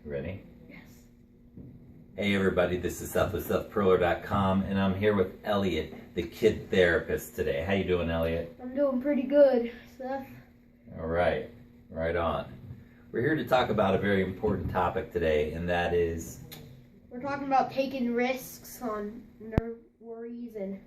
Ready? Yes. Hey everybody, this is Seth with SethPerler.com, and I'm here with Elliott, the kid therapist today. How you doing, Elliott? I'm doing pretty good, Seth. All right, right on. We're here to talk about a very important topic today, and that is... We're talking about taking risks on worries and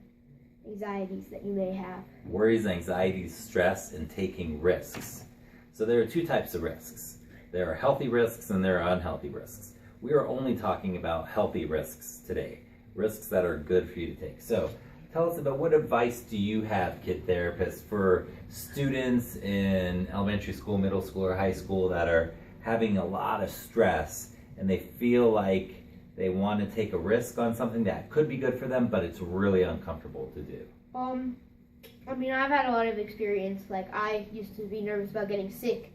anxieties that you may have. worries, anxieties, stress, and taking risks. So there are two types of risks. There are healthy risks and there are unhealthy risks. We are only talking about healthy risks today, risks that are good for you to take. So tell us about what advice do you have, kid therapists, for students in elementary school, middle school, or high school that are having a lot of stress and they feel like they want to take a risk on something that could be good for them, but it's really uncomfortable to do? I mean, I've had a lot of experience. Like, I used to be nervous about getting sick,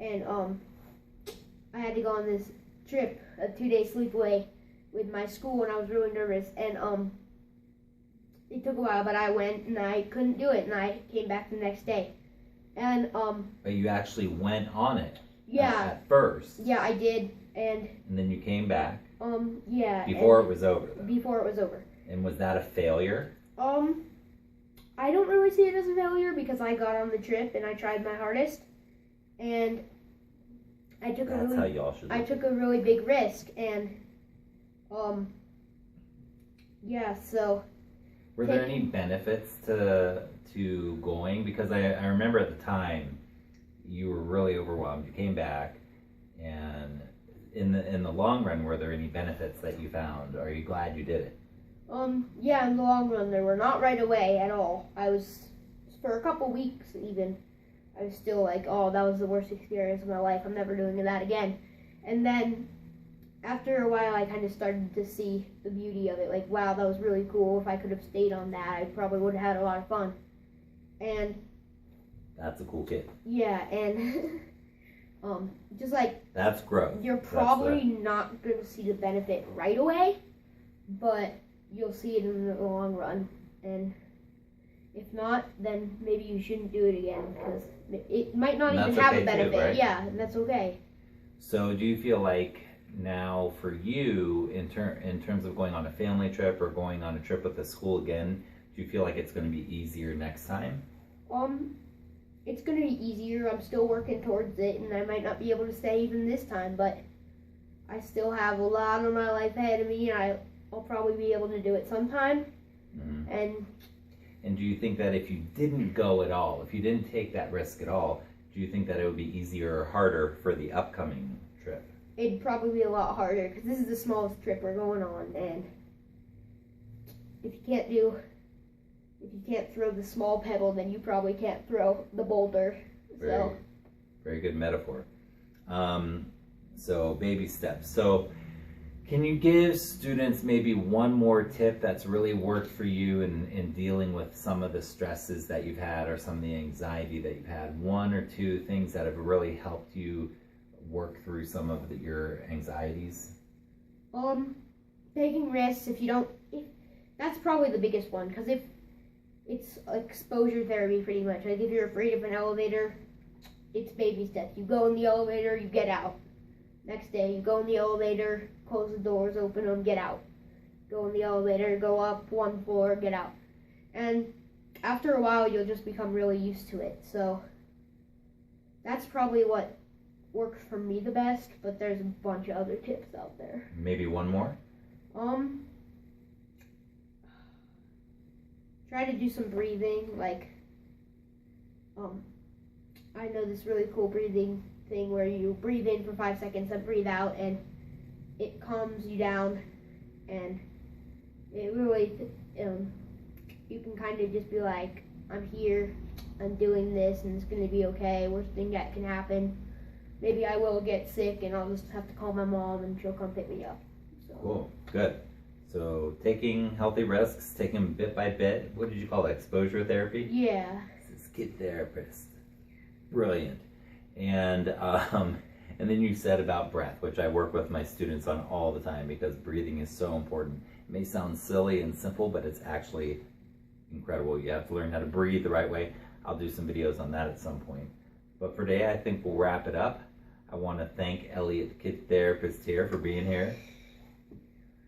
and I had to go on this trip, a 2-day sleepaway with my school, and I was really nervous, and it took a while, but I went, and I couldn't do it, and I came back the next day, and But you actually went on it. Yeah. At first. Yeah, I did, and then you came back. Yeah. Before it was over. Before it was over. And was that a failure? I don't really see it as a failure because I got on the trip and I tried my hardest, and I took a really big risk, and yeah. So. Were there any benefits to going? Because I remember at the time you were really overwhelmed. You came back, and in the long run, were there any benefits that you found? Are you glad you did it? Yeah, in the long run, there were not right away at all. I was, for a couple weeks even, I was still like, oh, that was the worst experience of my life. I'm never doing that again. And then, after a while, I kind of started to see the beauty of it. Like, wow, that was really cool. If I could have stayed on that, I probably would have had a lot of fun. And... That's a cool kid. Yeah, and... just like... That's growth. You're probably not going to see the benefit right away, but... you'll see it in the long run, and if not, then maybe you shouldn't do it again, because it might not even have a benefit. Too, right? Yeah, and that's okay. So do you feel like now for you, in terms of going on a family trip or going on a trip with the school again, do you feel like it's going to be easier next time? It's going to be easier. I'm still working towards it, and I might not be able to stay even this time, but I still have a lot of my life ahead of me, and I'll probably be able to do it sometime. Mm-hmm. And do you think that if you didn't go at all, if you didn't take that risk at all, do you think that it would be easier or harder for the upcoming trip? It'd probably be a lot harder, because this is the smallest trip we're going on, and if you can't throw the small pebble, then you probably can't throw the boulder. Very good metaphor. So baby steps. So can you give students maybe one more tip that's really worked for you in dealing with some of the stresses that you've had or some of the anxiety that you've had? One or two things that have really helped you work through some of your anxieties? Taking risks. That's probably the biggest one, because if it's exposure therapy pretty much. Like if you're afraid of an elevator, it's baby steps. You go in the elevator, you get out. Next day, you go in the elevator, close the doors, open them, get out. Go in the elevator, go up one floor, get out. And after a while, you'll just become really used to it. So that's probably what works for me the best, but there's a bunch of other tips out there. Maybe one more? Try to do some breathing, like, I know this really cool breathing thing where you breathe in for 5 seconds and breathe out, and it calms you down, and it really, you can kind of just be like, I'm here, I'm doing this, and it's going to be okay. Worst thing that can happen, maybe I will get sick, and I'll just have to call my mom, and she'll come pick me up. So. Cool, good. So taking healthy risks, taking them bit by bit. What did you call it? Exposure therapy? Yeah. This is kid therapist. Brilliant. And then you said about breath, which I work with my students on all the time because breathing is so important. It may sound silly and simple, but it's actually incredible. You have to learn how to breathe the right way. I'll do some videos on that at some point. But for today, I think we'll wrap it up. I want to thank Elliott, kid therapist here, for being here.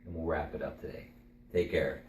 And we'll wrap it up today. Take care.